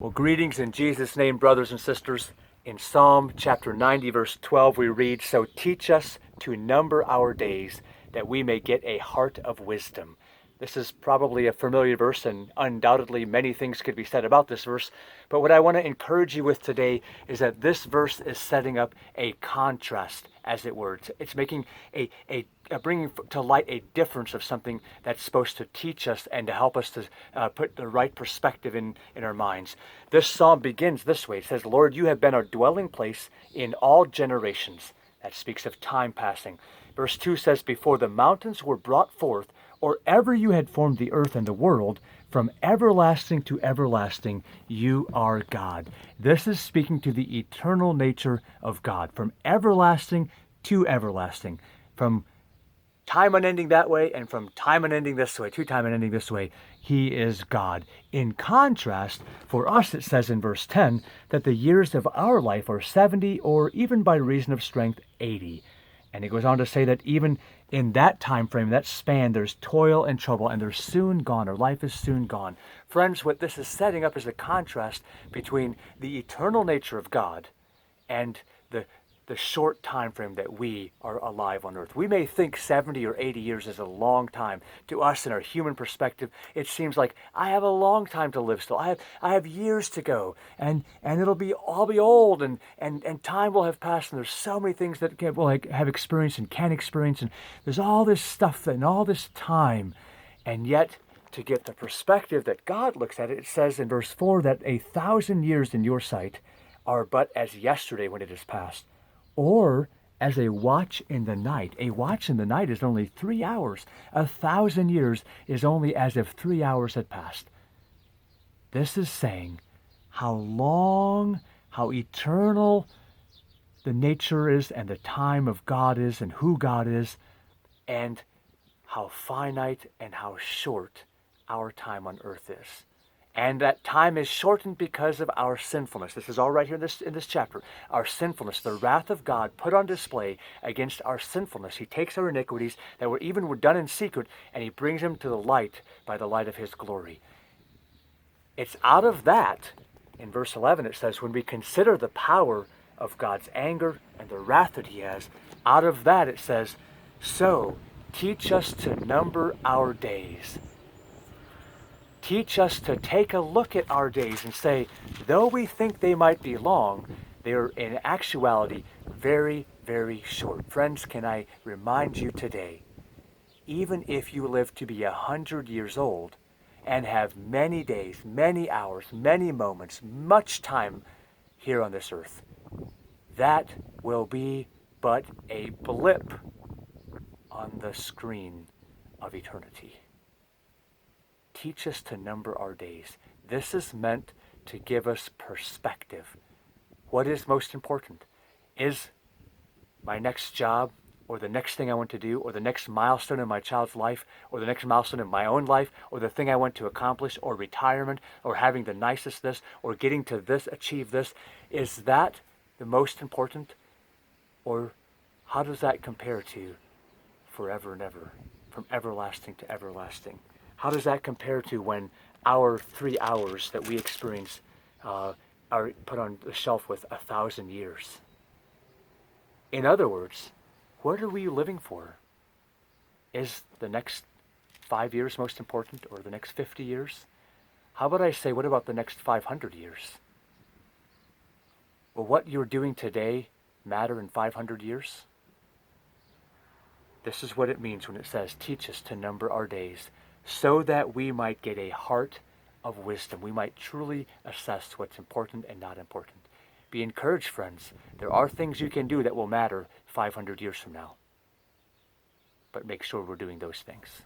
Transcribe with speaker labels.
Speaker 1: Well, greetings in Jesus' name, brothers and sisters. In Psalm chapter 90, verse 12, we read, "So teach us to number our days, that we may get a heart of wisdom." This is probably a familiar verse, and undoubtedly many things could be said about this verse. But what I want to encourage you with today is that this verse is setting up a contrast, as it were. It's making bringing to light a difference of something that's supposed to teach us and to help us to put the right perspective in our minds. This psalm begins this way. It says, "Lord, you have been our dwelling place in all generations." That speaks of time passing. Verse 2 says, "Before the mountains were brought forth, or ever you had formed the earth and the world, from everlasting to everlasting, you are God." This is speaking to the eternal nature of God, from everlasting to everlasting, from time unending that way and from time unending this way, to time unending this way. He is God. In contrast, for us it says in verse 10 that the years of our life are 70, or even by reason of strength 80. And he goes on to say that even in that time frame, that span, there's toil and trouble, and they're soon gone. Our life is soon gone. Friends, what this is setting up is a contrast between the eternal nature of God and the short time frame that we are alive on earth. We may think 70 or 80 years is a long time. To us, in our human perspective, it seems like I have a long time to live still. I have years to go, and I'll be old, and time will have passed, and there's so many things that we'll have experienced and can experience, and there's all this stuff and all this time. And yet, to get the perspective that God looks at it, it says in verse 4 that 1,000 years in your sight are but as yesterday when it is past, or as a watch in the night. A watch in the night is only 3 hours. 1,000 years is only as if 3 hours had passed. This is saying how long, how eternal the nature is and the time of God is and who God is, and how finite and how short our time on earth is. And that time is shortened because of our sinfulness. This is all right here in this chapter. Our sinfulness, the wrath of God put on display against our sinfulness. He takes our iniquities that were done in secret, and he brings them to the light by the light of his glory. It's out of that, in verse 11 it says, when we consider the power of God's anger and the wrath that he has, out of that it says, "So teach us to number our days." Teach us to take a look at our days and say, though we think they might be long, they are in actuality very, very short. Friends, can I remind you today, even if you live to be 100 years old and have many days, many hours, many moments, much time here on this earth, that will be but a blip on the screen of eternity. Teach us to number our days. This is meant to give us perspective. What is most important? Is my next job, or the next thing I want to do, or the next milestone in my child's life, or the next milestone in my own life, or the thing I want to accomplish, or retirement, or having the nicest this, or getting to this, achieve this, is that the most important? Or how does that compare to forever and ever, from everlasting to everlasting? How does that compare to when our 3 hours that we experience are put on the shelf with 1,000 years? In other words, what are we living for? Is the next 5 years most important, or the next 50 years? How about I say, what about the next 500 years? Will what you're doing today matter in 500 years? This is what it means when it says, teach us to number our days, so that we might get a heart of wisdom. We might truly assess what's important and not important. Be encouraged, friends. There are things you can do that will matter 500 years from now. But make sure we're doing those things.